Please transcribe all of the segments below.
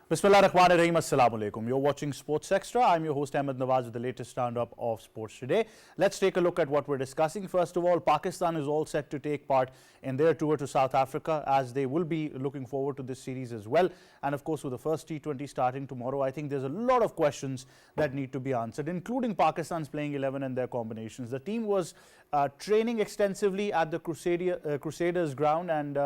Bismillah ar-Rahman ar-Rahim. Assalamu alaikum. You're watching Sports Extra. I'm your host Ahmed Nawaz with the latest roundup of sports today. Let's take a look at what we're discussing. First of all, Pakistan is all set to take part in their tour to South Africa, as they will be looking forward to this series as well. And of course, with the first T20 starting tomorrow, I think there's a lot of questions that need to be answered, including Pakistan's playing 11 and their combinations. The team was training extensively at the Crusaders ground, and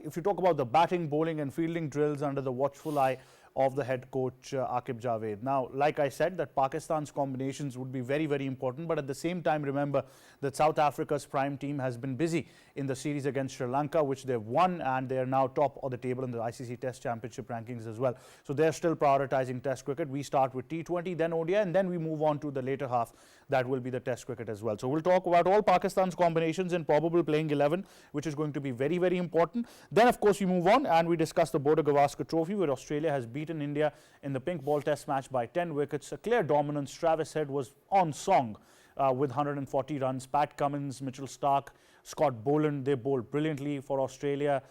if you talk about the batting, bowling and fielding drills under the watchful eye of the head coach Aqib Javed. Now, like I said, that Pakistan's combinations would be very, very important, but at the same time, remember that South Africa's prime team has been busy in the series against Sri Lanka, which they've won, and they're now top of the table in the ICC Test Championship rankings as well. So they're still prioritizing Test cricket. We start with T20, then ODI, and then we move on to the later half. That will be the Test cricket as well. So we'll talk about all Pakistan's combinations and probable playing 11, which is going to be very, very important. Then, of course, we move on and we discuss the Border Gavaskar Trophy, where Australia has beaten India in the pink ball test match by 10 wickets. A clear dominance. Travis Head was on song with 140 runs. Pat Cummins, Mitchell Starc, Scott Boland, they bowled brilliantly for Australia.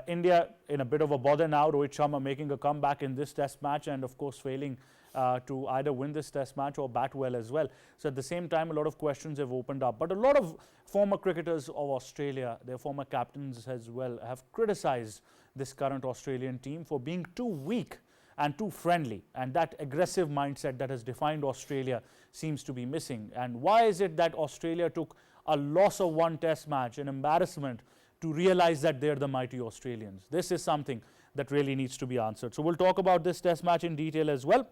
India in a bit of a bother now. Rohit Sharma making a comeback in this test match and of course failing to either win this test match or bat well as well. So at the same time, a lot of questions have opened up. But a lot of former cricketers of Australia, their former captains as well, have criticized this current Australian team for being too weak and too friendly, and that aggressive mindset that has defined Australia seems to be missing. And why is it that Australia took a loss of one test match, an embarrassment, to realize that they're the mighty Australians? This is something that really needs to be answered. So we'll talk about this test match in detail as well.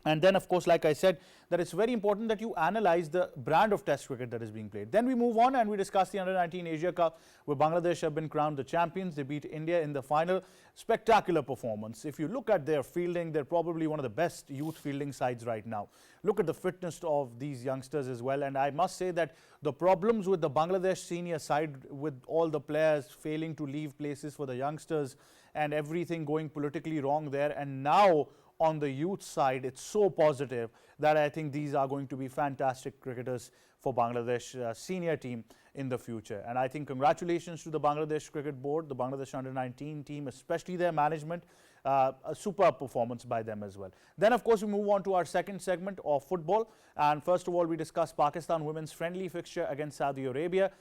And then, of course, like I said, that it's very important that you analyze the brand of Test cricket that is being played. Then we move on and we discuss the Under-19 Asia Cup, where Bangladesh have been crowned the champions. They beat India in the final. Spectacular performance. If you look at their fielding, they're probably one of the best youth fielding sides right now. Look at the fitness of these youngsters as well. And I must say that the problems with the Bangladesh senior side, with all the players failing to leave places for the youngsters and everything going politically wrong there, and now on the youth side, it's so positive that I think these are going to be fantastic cricketers for Bangladesh senior team in the future. And I think congratulations to the Bangladesh Cricket Board, the Bangladesh Under-19 team, especially their management. A superb performance by them as well. Then, of course, we move on to our second segment of football. And first of all, we discuss Pakistan women's friendly fixture against Saudi Arabia.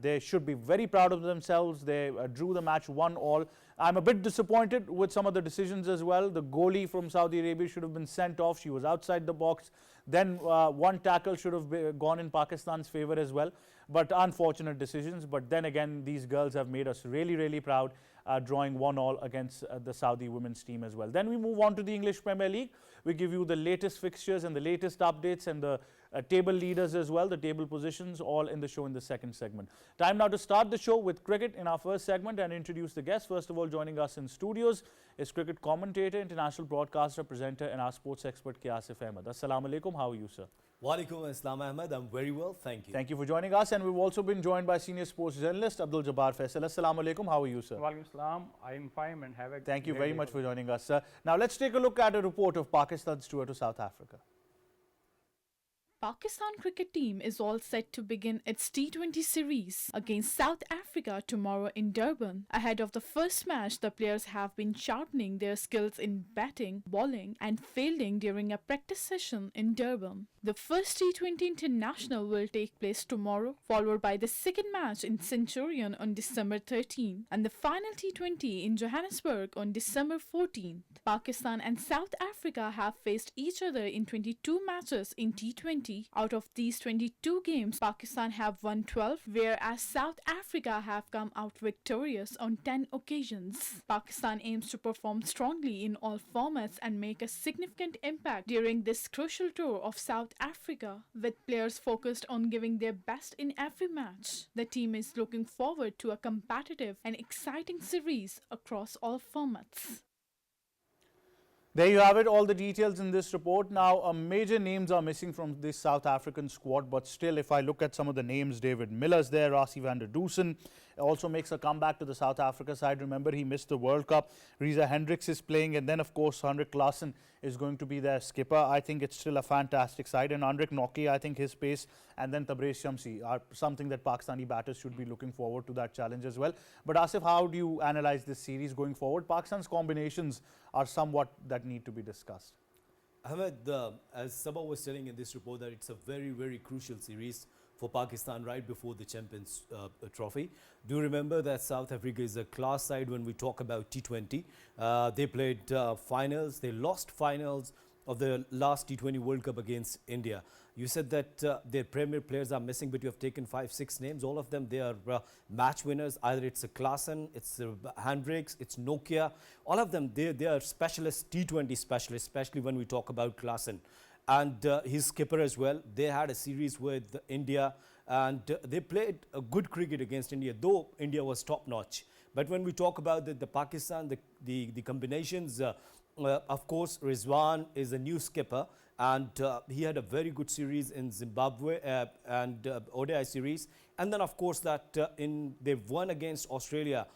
They should be very proud of themselves. They drew the match 1-1. I'm a bit disappointed with some of the decisions as well. The goalie from Saudi Arabia should have been sent off. She was outside the box. Then one tackle should have gone in Pakistan's favor as well. But unfortunate decisions. But then again, these girls have made us really, really proud, drawing 1-1 against the Saudi women's team as well. Then we move on to the English Premier League. We give you the latest fixtures and the latest updates and the table leaders as well, the table positions, all in the show in the second segment. Time now to start the show with cricket in our first segment and introduce the guests. First of all, joining us in studios is cricket commentator, international broadcaster, presenter and our sports expert Qiyasif Ahmed. Assalamu alaikum. How are you, sir? Walaikum Assalam Ahmed. I'm very well, thank you. Thank you for joining us, and we've also been joined by senior sports journalist Abdul Jabbar Faisal. Assalamu alaikum. How are you, sir? Walaikum Assalam. I'm fine and have a Thank you very much for joining us, sir. Now let's take a look at a report of Pakistan's tour to South Africa. Pakistan cricket team is all set to begin its T20 series against South Africa tomorrow in Durban. Ahead of the first match, the players have been sharpening their skills in batting, bowling and fielding during a practice session in Durban. The first T20 international will take place tomorrow, followed by the second match in Centurion on December 13 and the final T20 in Johannesburg on December 14th. Pakistan and South Africa have faced each other in 22 matches in T20. Out of these 22 games, Pakistan have won 12, whereas South Africa have come out victorious on 10 occasions. Pakistan aims to perform strongly in all formats and make a significant impact during this crucial tour of South Africa, with players focused on giving their best in every match. The team is looking forward to a competitive and exciting series across all formats. There you have it, all the details in this report. Now, major names are missing from this South African squad, but still, if I look at some of the names, David Miller's there, Rassie van der Dusen, also makes a comeback to the South Africa side. Remember, he missed the World Cup. Reza Hendricks is playing, and then, of course, Henrik Larsson is going to be their skipper. I think it's still a fantastic side. And Andrik Noki, I think his pace, and then Tabraiz Shamsi are something that Pakistani batters should be looking forward to that challenge as well. But Asif, how do you analyze this series going forward? Pakistan's combinations are somewhat that need to be discussed. Ahmed, as Sabah was telling in this report, that it's a very, very crucial series for Pakistan right before the Champions Trophy. Do remember that South Africa is a class side when we talk about T20. They played finals, they lost finals of the last T20 World Cup against India. You said that their premier players are missing, but you have taken 5-6 names. All of them, they are match winners. Either it's a Klaasen, it's Hendricks, it's Nokia. All of them, they are specialists, T20 specialists, especially when we talk about Klaasen. And his skipper as well. They had a series with India, and they played a good cricket against India, though India was top-notch. But when we talk about the Pakistan, the combinations, of course, Rizwan is a new skipper, and he had a very good series in Zimbabwe and ODI series. And then, of course, that they've won against Australia.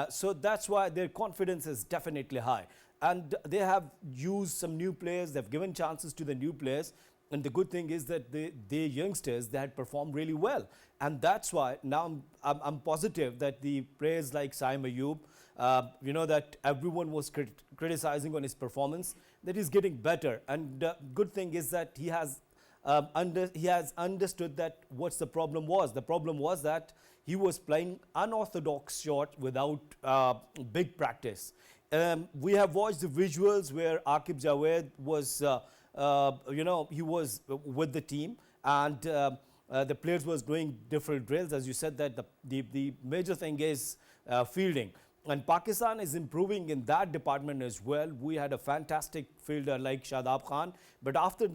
So that's why their confidence is definitely high. And they have used some new players. They've given chances to the new players. And the good thing is that the youngsters, they had performed really well. And that's why now I'm positive that the players like Saim Ayub, that everyone was criticizing on his performance, that he's getting better. And good thing is that he has understood that what's the problem was. The problem was that he was playing unorthodox shot without big practice. We have watched the visuals where Aqib Javed was, he was with the team, and the players was doing different drills. As you said, that the major thing is fielding. And Pakistan is improving in that department as well. We had a fantastic fielder like Shadab Khan. But after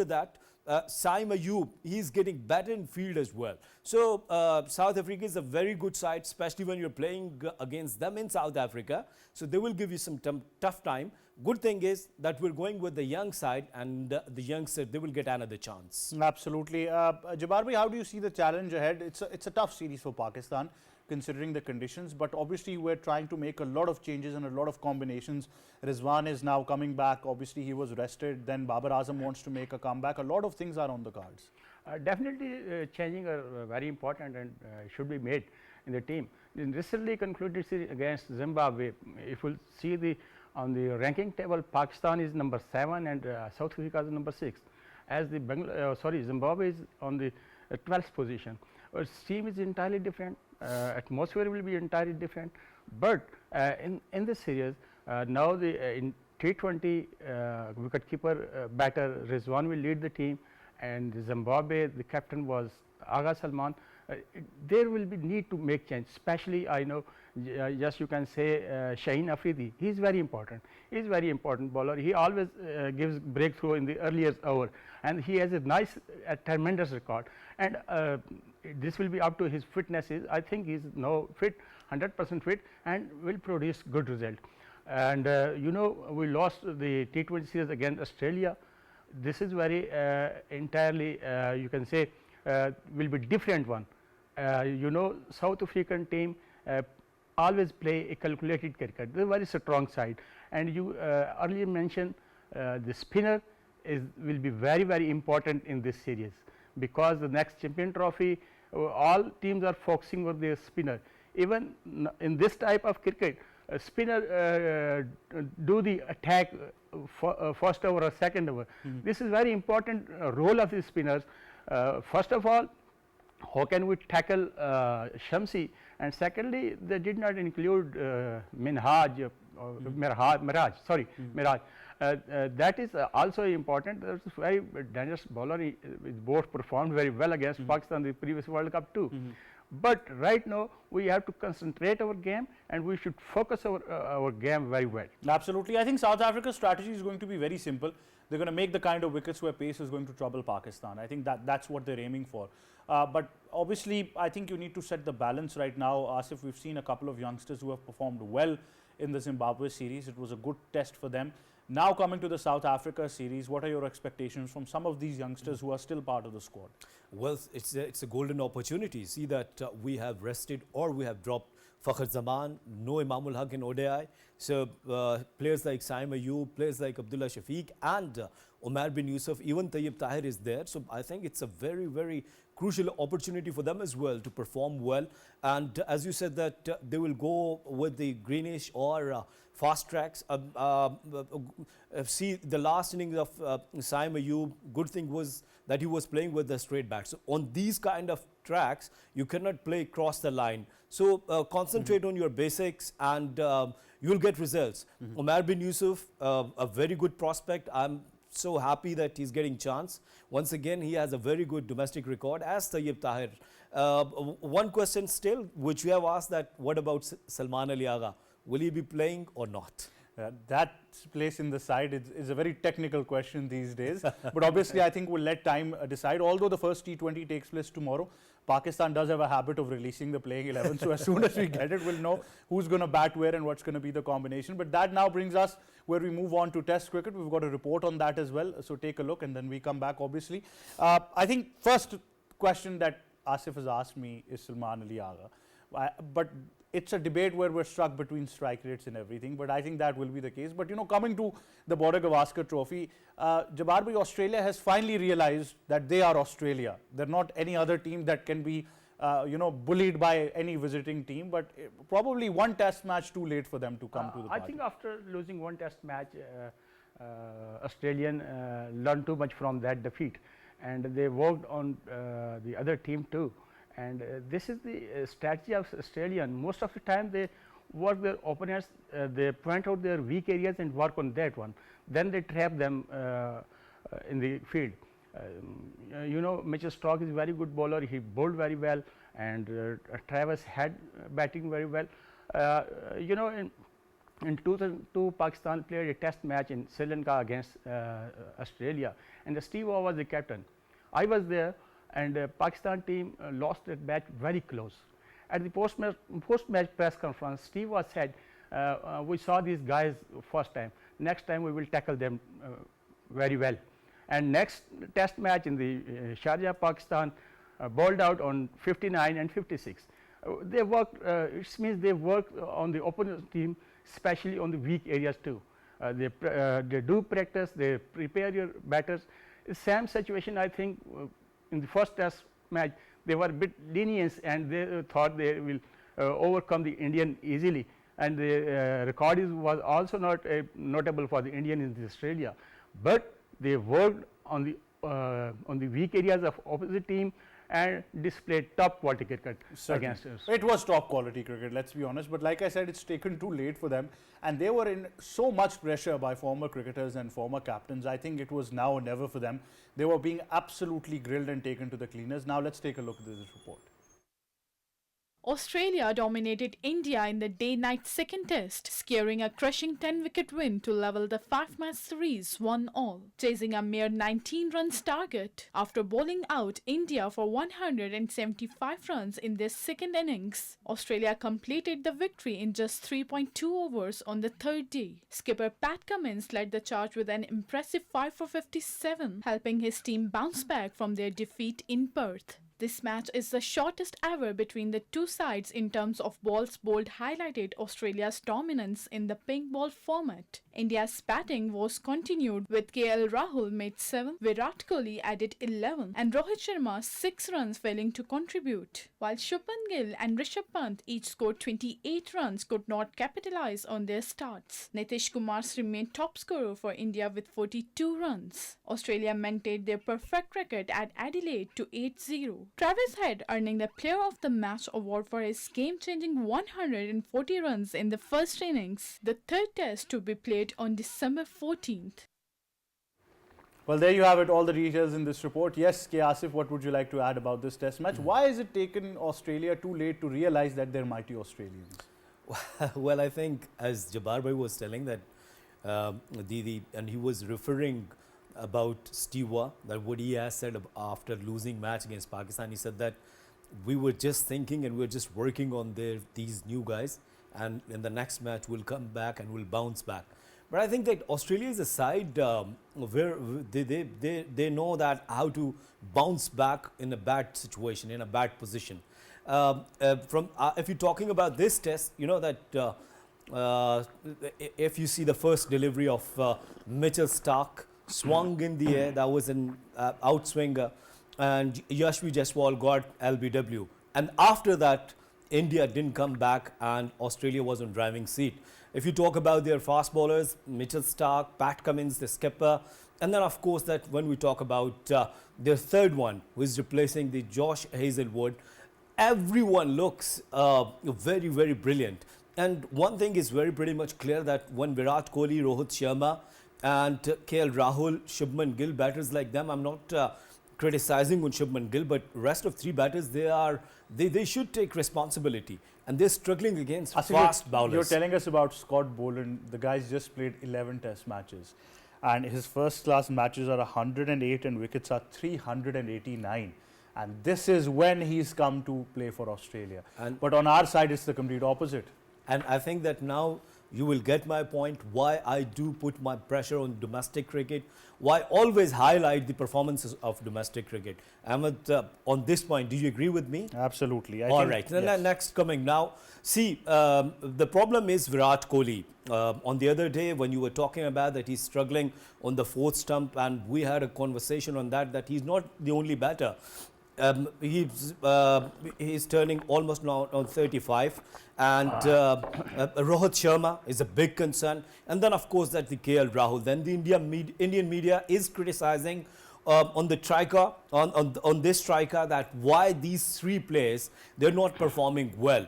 that, Saim Ayub, he's getting better in field as well. So South Africa is a very good side, especially when you're playing against them in South Africa. So they will give you some tough time. Good thing is that we're going with the young side, and the youngsters, they will get another chance. Absolutely. Jabbar bhai, how do you see the challenge ahead? It's a tough series for Pakistan, considering the conditions, but obviously we're trying to make a lot of changes and a lot of combinations. Rizwan is now coming back. Obviously he was rested. Then Babar Azam wants to make a comeback. A lot of things are on the cards. Definitely changing are very important and should be made in the team. In recently concluded series against Zimbabwe, if you see on the ranking table, Pakistan is number 7 and South Africa is number 6. As Zimbabwe is on the 12th position. Our team is entirely different. Atmosphere will be entirely different. But in this series, now in T20 wicketkeeper batter Rizwan will lead the team, and Zimbabwe, the captain was Agha Salman. There will be need to make change, especially I know, just you can say Shaheen Afridi. He is very important. He is very important bowler. He always gives breakthrough in the earliest hour, and he has a nice, tremendous record. And this will be up to his fitness. I think he is now fit, 100% fit, and will produce good result. And we lost the T20 series against Australia. This is very entirely you can say will be different one. South African team always play a calculated cricket. They are very strong side, and you earlier mentioned the spinner will be very, very important in this series, because the next champion trophy, all teams are focusing on their spinner. Even in this type of cricket, a spinner do the attack first over or second over. This is very important role of the spinners. First of all, how can we tackle Shamsi, and secondly, they did not include Miraj. That is also important. There is a very dangerous bowler. Both performed very well against Pakistan in the previous World Cup too. But right now we have to concentrate our game, and we should focus our game very well. Absolutely. I think South Africa's strategy is going to be very simple. They're going to make the kind of wickets where pace is going to trouble Pakistan. I think that's what they're aiming for. But obviously, I think you need to set the balance right now. Asif, we've seen a couple of youngsters who have performed well in the Zimbabwe series. It was a good test for them. Now coming to the South Africa series, what are your expectations from some of these youngsters who are still part of the squad? Well, it's a golden opportunity. See that we have rested or we have dropped Fakhar Zaman, no Imamul Haq in ODI. So players like Saim Ayub, players like Abdullah Shafiq and Omar bin Yusuf, even Tayyib Tahir is there. So I think it's a very, very crucial opportunity for them as well to perform well. And as you said that they will go with the greenish or fast tracks. See the last innings of Saim Ayub, good thing was that he was playing with the straight back. So on these kind of tracks, you cannot play cross the line. So concentrate on your basics and you'll get results. Omar bin Yusuf, a very good prospect. I'm so happy that he's getting chance. Once again, he has a very good domestic record as Tayyib Tahir. One question still, which we have asked that, what about Salman Ali Agha? Will he be playing or not? That place in the side is a very technical question these days. But obviously, I think we'll let time decide. Although the first T20 takes place tomorrow, Pakistan does have a habit of releasing the playing 11. So as soon as we get it, we'll know who's going to bat where and what's going to be the combination. But that now brings us where we move on to Test cricket. We've got a report on that as well. So take a look and then we come back, obviously. I think first question that Asif has asked me is Salman Ali Agha. But it's a debate where we're stuck between strike rates and everything, but I think that will be the case. But you know, coming to the Border Gavaskar Trophy, Jabbar bhai, Australia has finally realized that they are Australia. They're not any other team that can be, you know, bullied by any visiting team. But probably one Test match too late for them to come to the party. I think after losing one Test match, Australian learned too much from that defeat, and they worked on the other team too. And this is the strategy of Australian. Most of the time they work their opponents, they point out their weak areas and work on that one. Then they trap them in the field. You know, Mitchell Starc is a very good bowler. He bowled very well, and Travis had batting very well. You know, in 2002, Pakistan played a Test match in Sri Lanka against Australia, and Steve Waugh was the captain. I was there. And Pakistan team lost that match very close. At the post-match press conference, Steve was said, we saw these guys first time. Next time we will tackle them very well. And next Test match in the Sharjah, Pakistan bowled out on 59 and 56. They worked, it means they worked on the opponent team, especially on the weak areas too. They do practice, they prepare your batters. Same situation, I think, in the first Test match, they were a bit lenient and they thought they will overcome the Indian easily. And the record was also not notable for the Indian in Australia. But they worked on the weak areas of opposite team and displayed top quality cricket against us. It was top quality cricket, let's be honest. But like I said, it's taken too late for them. And they were in so much pressure by former cricketers and former captains. I think it was now or never for them. They were being absolutely grilled and taken to the cleaners. Now let's take a look at this report. Australia dominated India in the day-night second test, securing a crushing 10-wicket win to level the 5-match series 1-all, chasing a mere 19 runs target. After bowling out India for 175 runs in their second innings, Australia completed the victory in just 3.2 overs on the third day. Skipper Pat Cummins led the charge with an impressive 5 for 57, helping his team bounce back from their defeat in Perth. This match is the shortest ever between the two sides in terms of balls bowled, highlighted Australia's dominance in the pink ball format. India's batting was continued with KL Rahul made 7, Virat Kohli added 11 and Rohit Sharma 6 runs, failing to contribute. While Shubman Gill and Rishabh Pant each scored 28 runs, could not capitalize on their starts. Nitish Kumar remained top scorer for India with 42 runs. Australia maintained their perfect record at Adelaide to 8-0. Travis Head earning the Player of the Match award for his game-changing 140 runs in the first innings. The third test to be played on December 14th. Well, there you have it, all the details in this report. Yes, K. Asif, what would you like to add about this Test match? Why is it taken Australia too late to realize that they're mighty Australians? Well, I think as Jabbar bhai was telling that, and he was referring about Steve Waugh, that what he has said after losing match against Pakistan. He said that we were just thinking and we were just working on these new guys, and in the next match we'll come back and we'll bounce back. But I think that Australia is a side where they know that how to bounce back in a bad situation, in a bad position. If you're talking about this test, you know that if you see the first delivery of Mitchell Stark swung in the air, that was an outswinger, and Yashvi Jaiswal got LBW. And after that, India didn't come back and Australia was on driving seat. If you talk about their fast bowlers, Mitchell Stark, Pat Cummins, the skipper, and then of course that when we talk about their third one, who is replacing the Josh Hazelwood, everyone looks very, very brilliant. And one thing is very pretty much clear that when Virat Kohli, Rohit Sharma and KL Rahul, Shubman Gill, batters like them, I'm not criticizing on Shubman Gill, but rest of three batters, they should take responsibility. And they're struggling against fast bowlers. You're telling us about Scott Boland. The guy's just played 11 test matches. And his first class matches are 108 and wickets are 389. And this is when he's come to play for Australia. But on our side, it's the complete opposite. And I think that now you will get my point why I do put my pressure on domestic cricket, why I always highlight the performances of domestic cricket. Ahmed, on this point, do you agree with me? Absolutely. All right. Yes. Next coming now. See, the problem is Virat Kohli. On the other day, when you were talking about that he's struggling on the fourth stump, and we had a conversation on that he's not the only batter. He's turning almost now on 35, and Rohit Sharma is a big concern, and then of course that the KL Rahul. Then the Indian media is criticizing on the striker, on this striker, that why these three players, they're not performing well.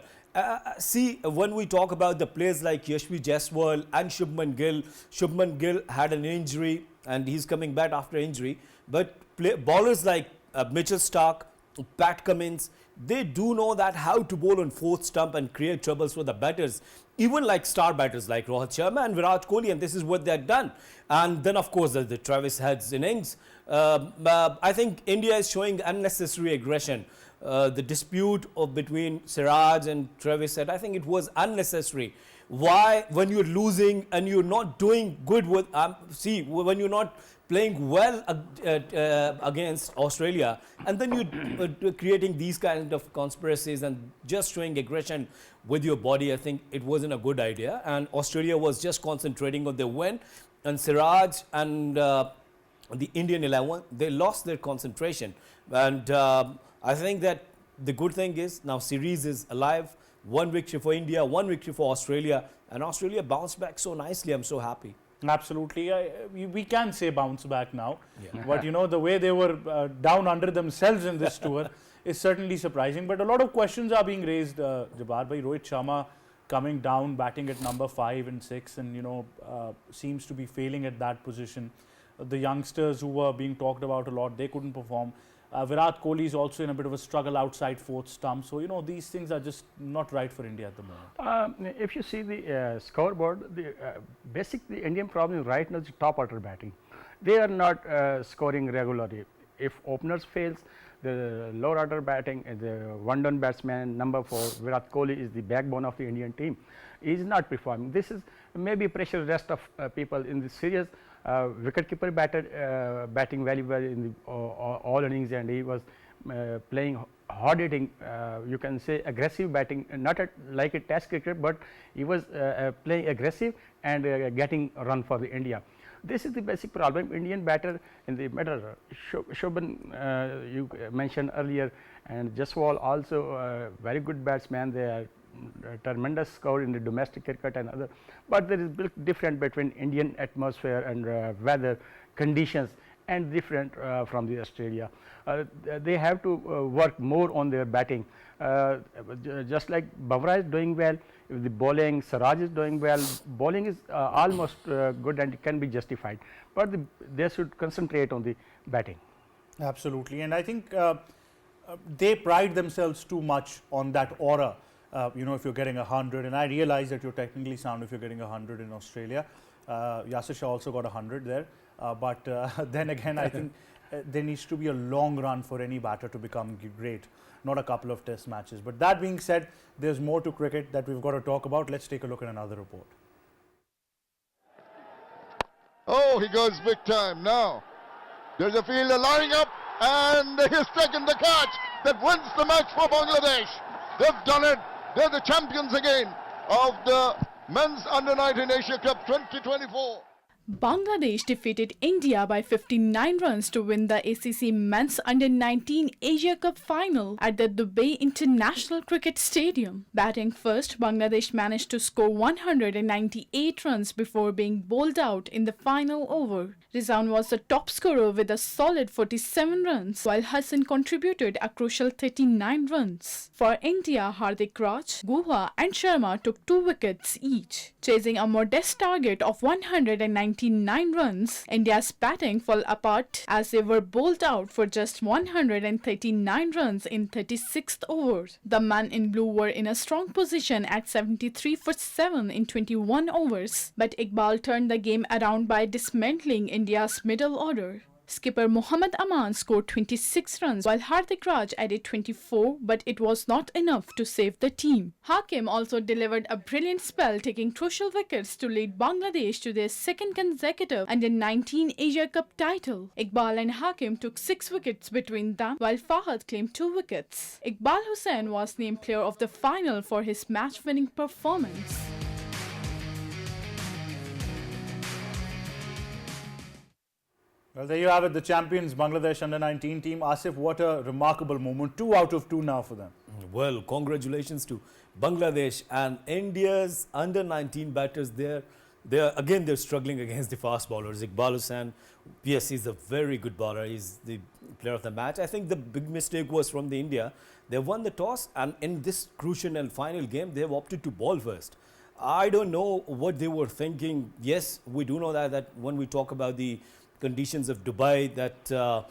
See, when we talk about the players like Yashvi Jaiswal and Shubman Gill had an injury and he's coming back after injury, but bowlers like Mitchell Stark, Pat Cummins, they do know that how to bowl on fourth stump and create troubles for the batters, even like star batters like Rohit Sharma and Virat Kohli, and this is what they've done. And then of course the Travis Head's innings. I think India is showing unnecessary aggression. The dispute between Siraj and Travis Head, I think it was unnecessary. Why, when you're losing and you're not doing good with, when you're not playing well against Australia, and then you're creating these kind of conspiracies and just showing aggression with your body, I think it wasn't a good idea. And Australia was just concentrating on their win, and Siraj and the Indian 11, they lost their concentration. And I think that the good thing is now series is alive. One victory for India, one victory for Australia, and Australia bounced back so nicely. I'm so happy. Absolutely. We can say bounce back now. Yeah. But you know, the way they were down under themselves in this tour is certainly surprising. But a lot of questions are being raised, Jabbar bhai. Rohit Sharma coming down, batting at number 5 and 6, and you know, seems to be failing at that position. The youngsters who were being talked about a lot, they couldn't perform. Virat Kohli is also in a bit of a struggle outside fourth stump. So, you know, these things are just not right for India at the moment. If you see the scoreboard, the Indian problem right now is top order batting. They are not scoring regularly. If openers fails, the lower order batting, the one-down batsman, number 4, Virat Kohli is the backbone of the Indian team, is not performing. This is maybe pressure rest of people in the series. Wicketkeeper batting very well in the all innings, and he was playing hard hitting, you can say aggressive batting, not like a test cricket, but he was playing aggressive and getting a run for the India. This is the basic problem. Indian batter in the middle, Shubman you mentioned earlier, and Jaiswal also very good batsman. They are tremendous score in the domestic cricket and other, but there is big difference between Indian atmosphere and weather conditions and different from the Australia. They have to work more on their batting. Just like Bavra is doing well, if the bowling, Siraj is doing well, bowling is almost good and it can be justified, but they should concentrate on the batting. Absolutely, and I think they pride themselves too much on that aura. You know, if you're getting 100, and I realize that you're technically sound if you're getting 100 in Australia. Yasir Shah also got 100 there, but then again, I think there needs to be a long run for any batter to become great, not a couple of test matches. But that being said, there's more to cricket that we've got to talk about. Let's take a look at another report. Oh, he goes big time now. There's a fielder lining up, and he's taken the catch that wins the match for Bangladesh. They've done it. They're the champions again of the Men's Under-19 Asia Cup 2024. Bangladesh defeated India by 59 runs to win the ACC Men's Under-19 Asia Cup final at the Dubai International Cricket Stadium. Batting first, Bangladesh managed to score 198 runs before being bowled out in the final over. Rizwan was the top scorer with a solid 47 runs, while Hassan contributed a crucial 39 runs. For India, Hardik Raj, Guha and Sharma took 2 wickets each. Chasing a modest target of 199 runs, India's batting fell apart as they were bowled out for just 139 runs in 36th overs. The men in blue were in a strong position at 73 for 7 in 21 overs, but Iqbal turned the game around by dismantling India's middle order. Skipper Mohammad Aman scored 26 runs while Hardik Raj added 24, but it was not enough to save the team. Hakim also delivered a brilliant spell, taking crucial wickets to lead Bangladesh to their second consecutive Under-19 Asia Cup title. Iqbal and Hakim took 6 wickets between them, while Fahad claimed 2 wickets. Iqbal Hussain was named player of the final for his match-winning performance. Well, there you have it, the champions Bangladesh Under-19 team. Asif, what a remarkable moment. 2 out of 2 now for them. Well, congratulations to Bangladesh and India's Under-19 batters. They're struggling against the fast bowlers. Iqbal Hussain, PSC is a very good bowler. He's the player of the match. I think the big mistake was from the India. They won the toss, and in this crucial and final game, they have opted to bowl first. I don't know what they were thinking. Yes, we do know that when we talk about the conditions of Dubai, that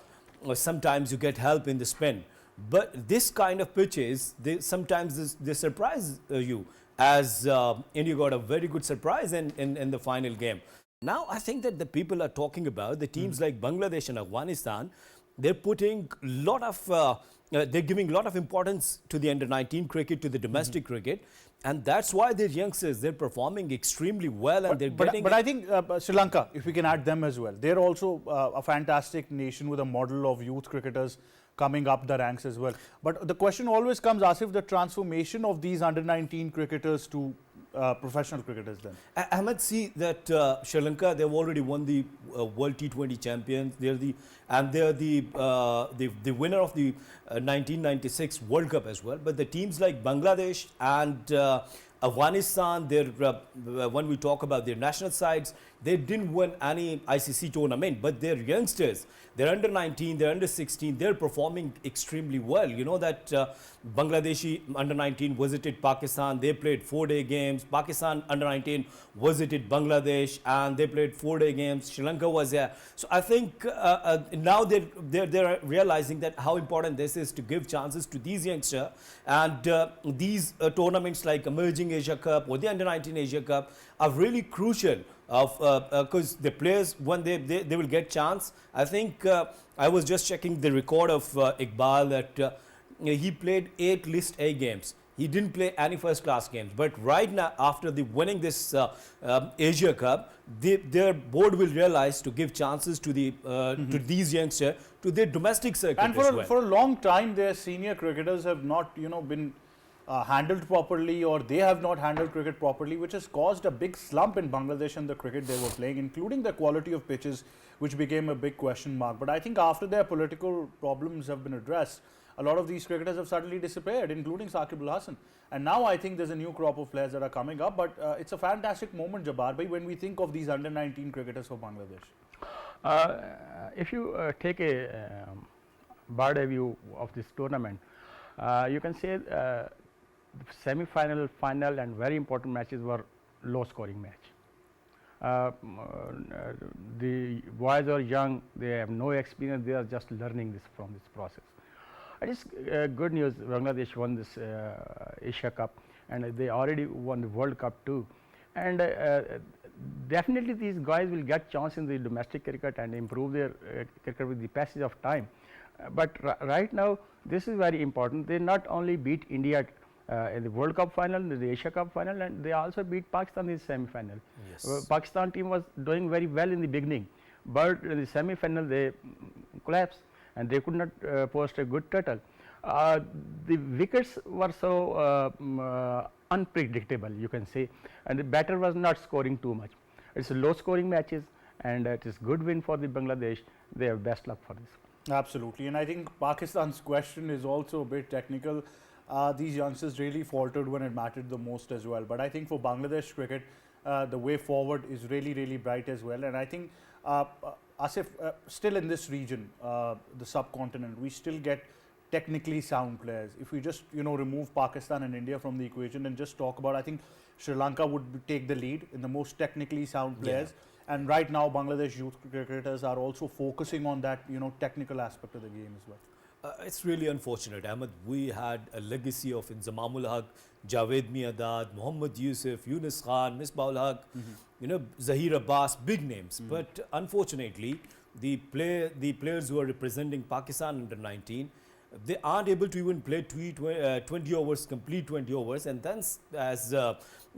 sometimes you get help in the spin. But this kind of pitches, sometimes they surprise you, as India got a very good surprise in the final game. Now, I think that the people are talking about the teams like Bangladesh and Afghanistan. They're putting they're giving a lot of importance to the Under-19 cricket, to the domestic cricket. And that's why their youngsters, they're performing extremely well, and they're getting... But I think Sri Lanka, if we can add them as well, they're also a fantastic nation with a model of youth cricketers coming up the ranks as well. But the question always comes, Asif, the transformation of these Under-19 cricketers to professional cricketers then. Ahmed, see that Sri Lanka, they've already won the World T20 champions. They're the winner of the 1996 World Cup as well. But the teams like Bangladesh and Afghanistan, when we talk about their national sides, they didn't win any ICC tournament, but their youngsters, they're under 19, they're under 16, they're performing extremely well. You know that Bangladeshi under 19 visited Pakistan, they played 4-day games. Pakistan under 19 visited Bangladesh and they played 4-day games. Sri Lanka was there. So I think now they're realizing that how important this is to give chances to these youngsters, and these tournaments like Emerging Asia Cup or the Under 19 Asia Cup are really crucial because the players, when they will get chance. I think I was just checking the record of Iqbal that he played 8 List A games. He didn't play any first class games, but right now after the winning this Asia Cup, their board will realize to give chances to the to these youngsters to their domestic circuit and as well. For a long time, their senior cricketers have not been handled properly, or they have not handled cricket properly, which has caused a big slump in Bangladesh and the cricket they were playing, including the quality of pitches, which became a big question mark. But I think after their political problems have been addressed, a lot of these cricketers have suddenly disappeared, including Saqib Al Hasan. And now I think there's a new crop of players that are coming up. But it's a fantastic moment, Jabbar bhai, when we think of these under 19 cricketers for Bangladesh. If you take a bird's eye view of this tournament, you can say semi-final, final and very important matches were low scoring match. The boys are young, they have no experience, they are just learning this from this process. It is good news. Bangladesh won this Asia Cup and they already won the World Cup too. And definitely these guys will get chance in the domestic cricket and improve their cricket with the passage of time. But right now this is very important. They not only beat India in the World Cup final, the Asia Cup final, and they also beat Pakistan in the semi-final. Yes. Pakistan team was doing very well in the beginning, but in the semi-final they collapsed and they could not post a good total. The wickets were so unpredictable, you can say, and the batter was not scoring too much. It's low scoring matches, and it is good win for the Bangladesh. They have best luck for this. Absolutely, and I think Pakistan's question is also a bit technical. These youngsters really faltered when it mattered the most as well. But I think for Bangladesh cricket, the way forward is really, really bright as well. And I think, Asif, still in this region, the subcontinent, we still get technically sound players. If we just, remove Pakistan and India from the equation and just talk about, I think Sri Lanka would take the lead in the most technically sound players. And right now, Bangladesh youth cricketers are also focusing on that, technical aspect of the game as well. It's really unfortunate, Ahmed. We had a legacy of Inzamamul Haq, Javed Miandad, Mohammad Yusuf, Yunus Khan, Misbahul Haq, Zahir Abbas, big names. But unfortunately, the players who are representing Pakistan under 19, they aren't able to even play 20 overs, complete 20 overs. And then, as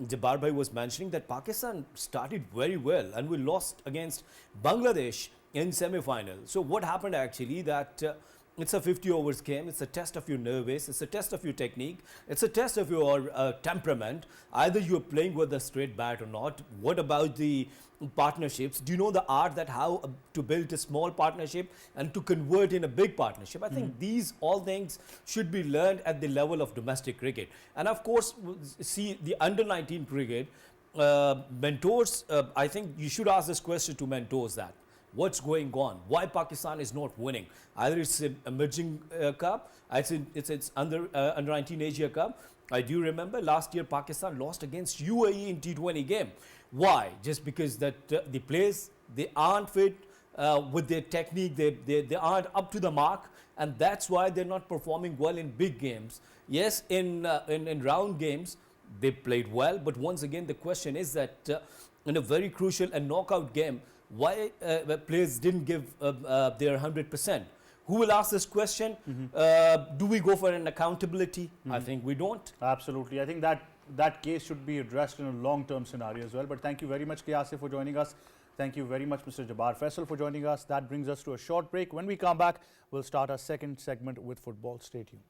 Jabbar Bhai was mentioning, that Pakistan started very well and we lost against Bangladesh in semi-final. So what happened actually that it's a 50 overs game, it's a test of your nerve base, it's a test of your technique, it's a test of your temperament. Either you're playing with a straight bat or not. What about the partnerships? Do you know the art that how to build a small partnership and to convert in a big partnership? I think these all things should be learned at the level of domestic cricket. And of course, see the under 19 cricket, mentors, I think you should ask this question to mentors that. What's going on? Why Pakistan is not winning? Either it's an emerging cup, it's under 19 Asia Cup. I do remember last year Pakistan lost against UAE in T20 game. Why? Just because that the players, they aren't fit with their technique, they aren't up to the mark, and that's why they're not performing well in big games. Yes, in round games they played well, but once again the question is that in a very crucial and knockout game, why players didn't give their 100%? Who will ask this question? Do we go for an accountability? I think we don't. Absolutely. I think that case should be addressed in a long-term scenario as well. But thank you very much, Asif, for joining us. Thank you very much, Mr. Jabbar Faisal, for joining us. That brings us to a short break. When we come back, we'll start our second segment with football. Stay tuned.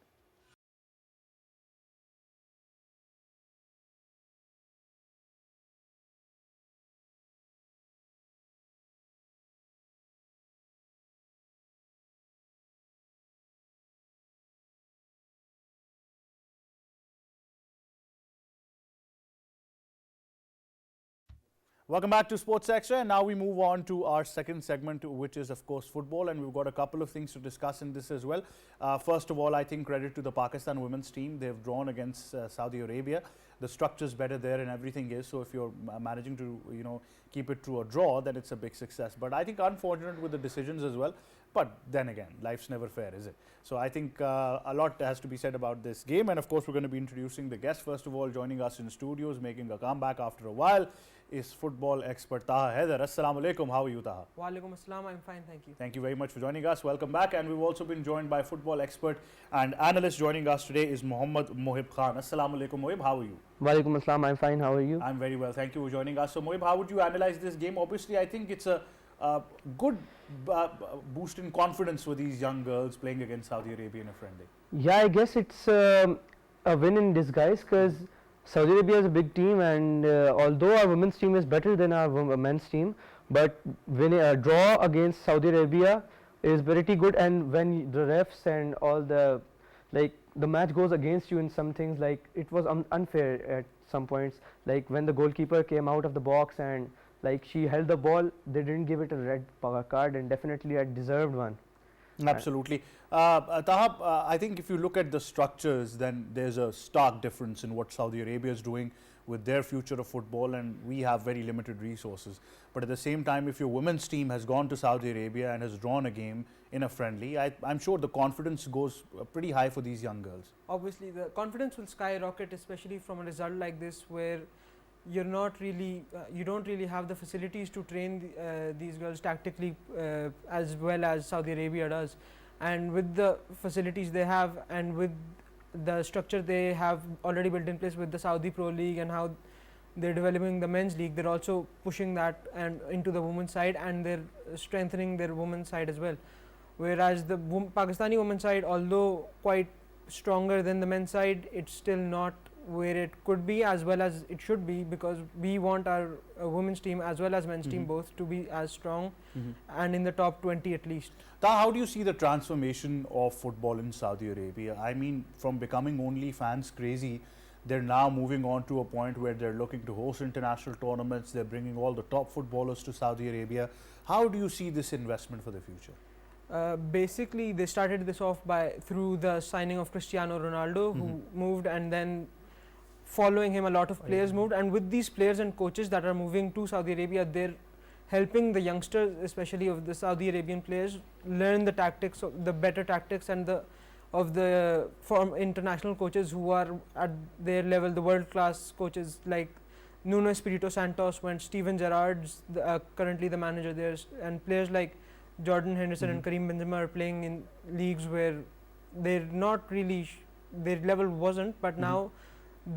Welcome back to Sports Extra, and now we move on to our second segment, which is of course football, and we've got a couple of things to discuss in this as well. First of all, I think credit to the Pakistan women's team. They've drawn against Saudi Arabia. The structure's better there and everything is, so if you're managing to keep it to a draw, then it's a big success. But I think unfortunate with the decisions as well. But then again, life's never fair, is it? So I think a lot has to be said about this game, and of course we're going to be introducing the guest. First of all, joining us in studios, making a comeback after a while, is football expert Taha Haider. Assalamu alaikum. How are you, Taha? Wa alaikum assalam. I'm fine, thank you. Thank you very much for joining us. Welcome back. And we've also been joined by football expert and analyst. Joining us today is Mohammad Mohib Khan. Assalamu alaikum, Mohib. How are you? Wa alaikum assalam. I'm fine. How are you? I'm very well. Thank you for joining us. So, Mohib, how would you analyze this game? Obviously, I think it's a good boost in confidence for these young girls playing against Saudi Arabia in a friendly. Yeah, I guess it's a win in disguise because Saudi Arabia is a big team, and although our women's team is better than our men's team, but winning a draw against Saudi Arabia is pretty good. And when the refs and all the match goes against you in some things, like it was unfair at some points, like when the goalkeeper came out of the box and like she held the ball, they didn't give it a red card, and definitely a deserved one. Absolutely. Taha, I think if you look at the structures, then there's a stark difference in what Saudi Arabia is doing with their future of football, and we have very limited resources. But at the same time, if your women's team has gone to Saudi Arabia and has drawn a game in a friendly, I'm sure the confidence goes pretty high for these young girls. Obviously, the confidence will skyrocket, especially from a result like this, where you're not really, you don't really have the facilities to train these girls tactically as well as Saudi Arabia does. And with the facilities they have, and with the structure they have already built in place with the Saudi Pro League and how they're developing the men's league, they're also pushing that and into the women's side, and they're strengthening their women's side as well. Whereas the Pakistani women's side, although quite stronger than the men's side, it's still not where it could be as well as it should be, because we want our women's team as well as men's team both to be as strong and in the top 20 at least. How do you see the transformation of football in Saudi Arabia? I mean, from becoming only fans crazy, they're now moving on to a point where they're looking to host international tournaments. They're bringing all the top footballers to Saudi Arabia. How do you see this investment for the future? Basically, they started this off through the signing of Cristiano Ronaldo, who moved, and then following him a lot of players moved. And with these players and coaches that are moving to Saudi Arabia, they're helping the youngsters, especially of the Saudi Arabian players, learn the tactics, the better tactics, and of the international coaches who are at their level, the world-class coaches like Nuno Espirito Santos, when Steven Gerrard's currently the manager there, and players like Jordan Henderson and Karim Benzema are playing in leagues where they're not really, their level wasn't, but now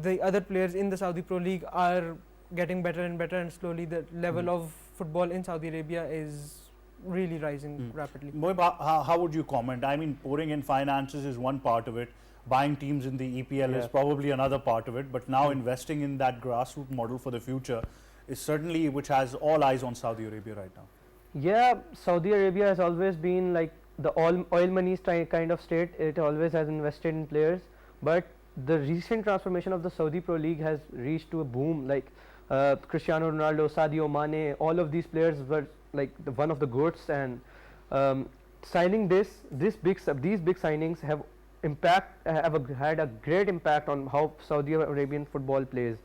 the other players in the Saudi Pro League are getting better and better, and slowly the level of football in Saudi Arabia is really rising rapidly. Mohib, how would you comment? I mean, pouring in finances is one part of it. Buying teams in the EPL is probably another part of it. But now investing in that grassroots model for the future is certainly which has all eyes on Saudi Arabia right now. Yeah, Saudi Arabia has always been like the oil money kind of state. It always has invested in players. But the recent transformation of the Saudi Pro League has reached to a boom. Like Cristiano Ronaldo, Sadio Mane, all of these players were like one of the goats, and signing these big signings have had a great impact on how Saudi Arabian football plays.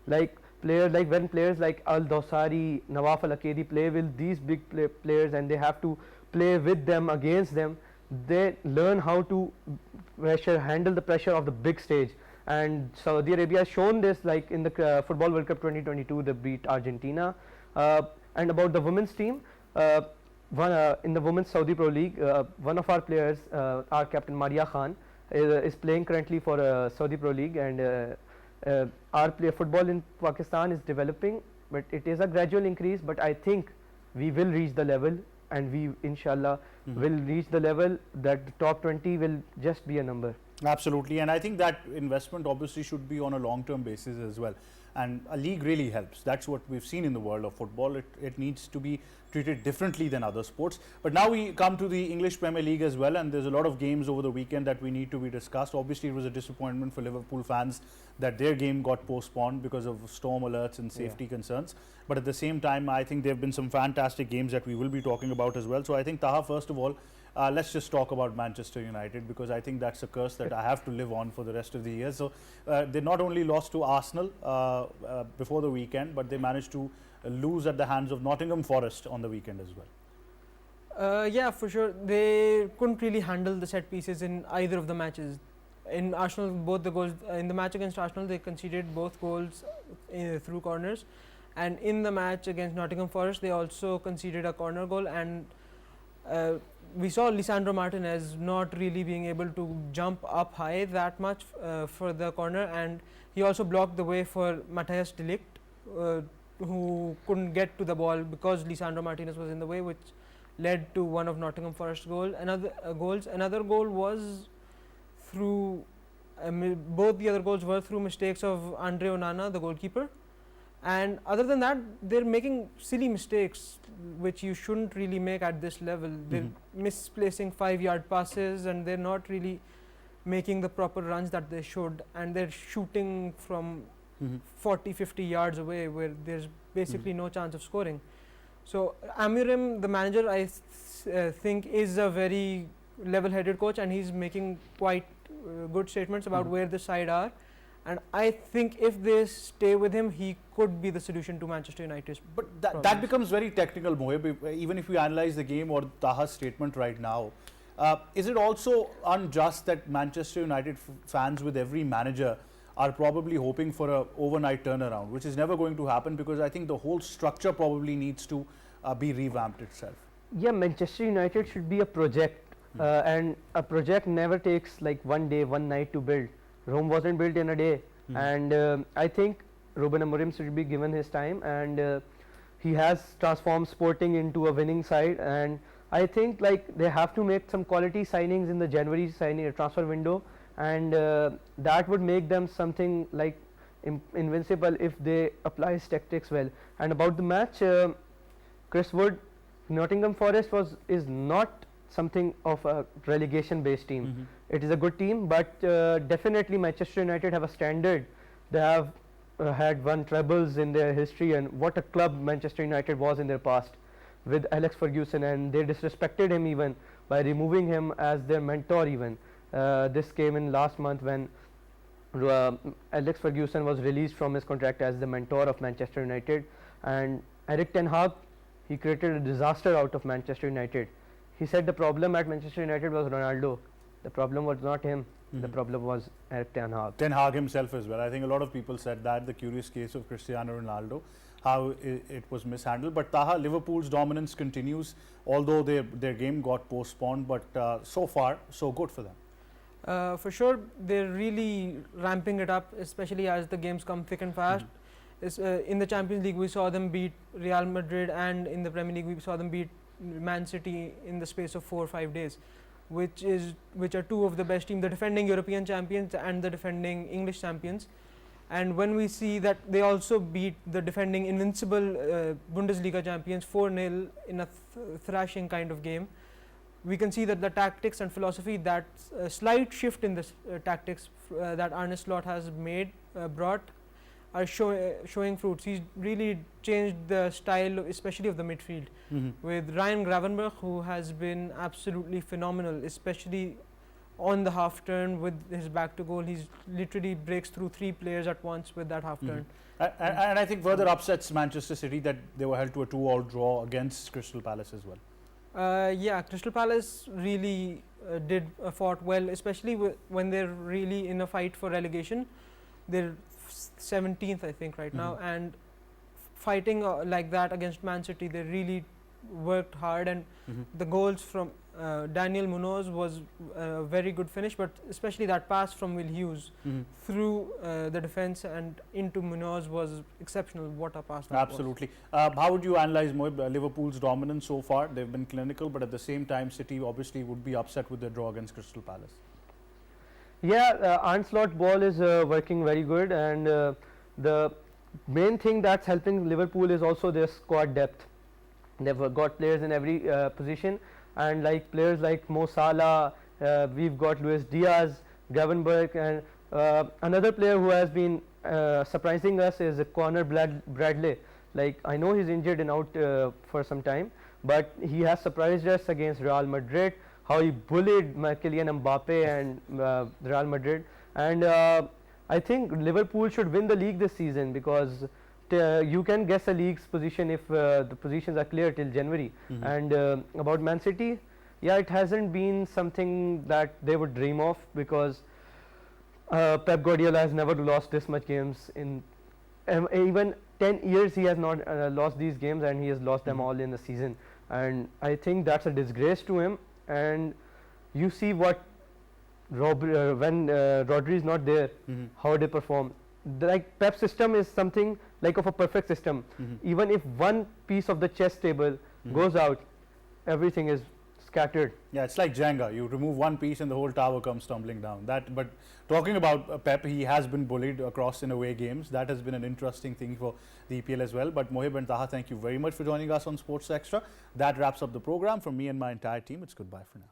Like when players like Al Dawsari, Nawaf Al Akedi play with these big players, and they have to play with them, against them, they learn how to handle the pressure of the big stage. And Saudi Arabia has shown this, like in the Football World Cup 2022, they beat Argentina. And about the women's team, in the Women's Saudi Pro League, one of our players, our captain Maria Khan, is playing currently for Saudi Pro League, and our football in Pakistan is developing, but it is a gradual increase. But I think we will reach the level, and we inshallah will reach the level that the top 20 will just be a number. Absolutely, and I think that investment obviously should be on a long-term basis as well. And a league really helps. That's what we've seen in the world of football. It needs to be treated differently than other sports. But now we come to the English Premier League as well, and there's a lot of games over the weekend that we need to be discussed. Obviously, it was a disappointment for Liverpool fans that their game got postponed because of storm alerts and safety concerns. But at the same time, I think there have been some fantastic games that we will be talking about as well. So I think, Taha, first of all, let's just talk about Manchester United, because I think that's a curse that I have to live on for the rest of the year. So they not only lost to Arsenal before the weekend, but they managed to lose at the hands of Nottingham Forest on the weekend as well. Yeah, for sure. They couldn't really handle the set pieces in either of the matches. In Arsenal, both the goals in the match against Arsenal, they conceded both goals through corners, and in the match against Nottingham Forest, they also conceded a corner goal. And we saw Lisandro Martinez not really being able to jump up high that much for the corner, and he also blocked the way for Matthias de Ligt, who couldn't get to the ball because Lisandro Martinez was in the way, which led to one of Nottingham Forest's goals. Another goal was through both the other goals were through mistakes of Andre Onana, the goalkeeper. And other than that, they're making silly mistakes which you shouldn't really make at this level. They're misplacing 5-yard passes, and they're not really making the proper runs that they should, and they're shooting from 40-50 yards away where there's basically no chance of scoring. So Amorim, the manager, I think is a very level-headed coach, and he's making quite good statements about where the side are. And I think if they stay with him, he could be the solution to Manchester United's But that becomes very technical, Mohib. Even if you analyze the game or Taha's statement right now, is it also unjust that Manchester United fans with every manager are probably hoping for an overnight turnaround, which is never going to happen, because I think the whole structure probably needs to be revamped itself? Yeah, Manchester United should be a project, and a project never takes like one day, one night to build. Rome wasn't built in a day, and I think Ruben Amorim should be given his time, and he has transformed Sporting into a winning side, and I think like they have to make some quality signings in the January transfer window, and that would make them something like invincible if they apply his tactics well. And about the match, Chris Wood, Nottingham Forest is not something of a relegation based team. It is a good team, but definitely Manchester United have a standard. They have had won trebles in their history, and what a club Manchester United was in their past with Alex Ferguson, and they disrespected him even by removing him as their mentor even. This came in last month when Alex Ferguson was released from his contract as the mentor of Manchester United, and Erik ten Hag, he created a disaster out of Manchester United. He said the problem at Manchester United was Ronaldo. The problem was not him. The problem was Erik ten Hag. Ten Hag himself as well. I think a lot of people said that, the curious case of Cristiano Ronaldo, how it was mishandled. But Taha, Liverpool's dominance continues, although their game got postponed, but so far, so good for them. For sure, they're really ramping it up, especially as the games come thick and fast. In the Champions League, we saw them beat Real Madrid, and in the Premier League, we saw them beat Man City in the space of 4 or 5 days, which are two of the best teams, the defending European champions and the defending English champions. And when we see that they also beat the defending invincible Bundesliga champions 4-0 in a thrashing kind of game, we can see that the tactics and philosophy, that slight shift in the tactics that Arne Slot has brought, are showing fruits. He's really changed the style, especially of the midfield, with Ryan Gravenberch, who has been absolutely phenomenal, especially on the half turn with his back to goal. He's literally breaks through 3 players at once with that half turn. And I think further upsets Manchester City that they were held to a 2-2 draw against Crystal Palace as well. Yeah, Crystal Palace really fought well, especially when they're really in a fight for relegation. They're 17th, I think, right now, and fighting like that against Man City, they really worked hard, and the goals from Daniel Munoz was a very good finish, but especially that pass from Will Hughes through the defense and into Munoz was exceptional. What a pass that Absolutely. How would you analyze Liverpool's dominance so far? They've been clinical, but at the same time, City obviously would be upset with their draw against Crystal Palace. Yeah, Arne Slot ball is working very good, and the main thing that's helping Liverpool is also their squad depth. They've got players in every position, and like players like Mo Salah, we've got Luis Diaz, Gravenberch, and another player who has been surprising us is Conor Bradley. Like, I know he's injured and out for some time, but he has surprised us against Real Madrid, how he bullied Kylian Mbappe and Real Madrid. And I think Liverpool should win the league this season, because you can guess a league's position if the positions are clear till January. And about Man City, yeah, it hasn't been something that they would dream of, because Pep Guardiola has never lost this much games in even 10 years. He has not lost these games, and he has lost them all in the season, and I think that's a disgrace to him. And you see what when Rodri is not there, how they perform. Like, Pep's system is something like of a perfect system. Even if one piece of the chess table goes out, everything is scattered. Yeah, it's like Jenga. You remove one piece and the whole tower comes tumbling down. But talking about Pep, he has been bullied across in away games. That has been an interesting thing for the EPL as well. But Mohib and Taha, thank you very much for joining us on Sports Extra. That wraps up the program. From me and my entire team, it's goodbye for now.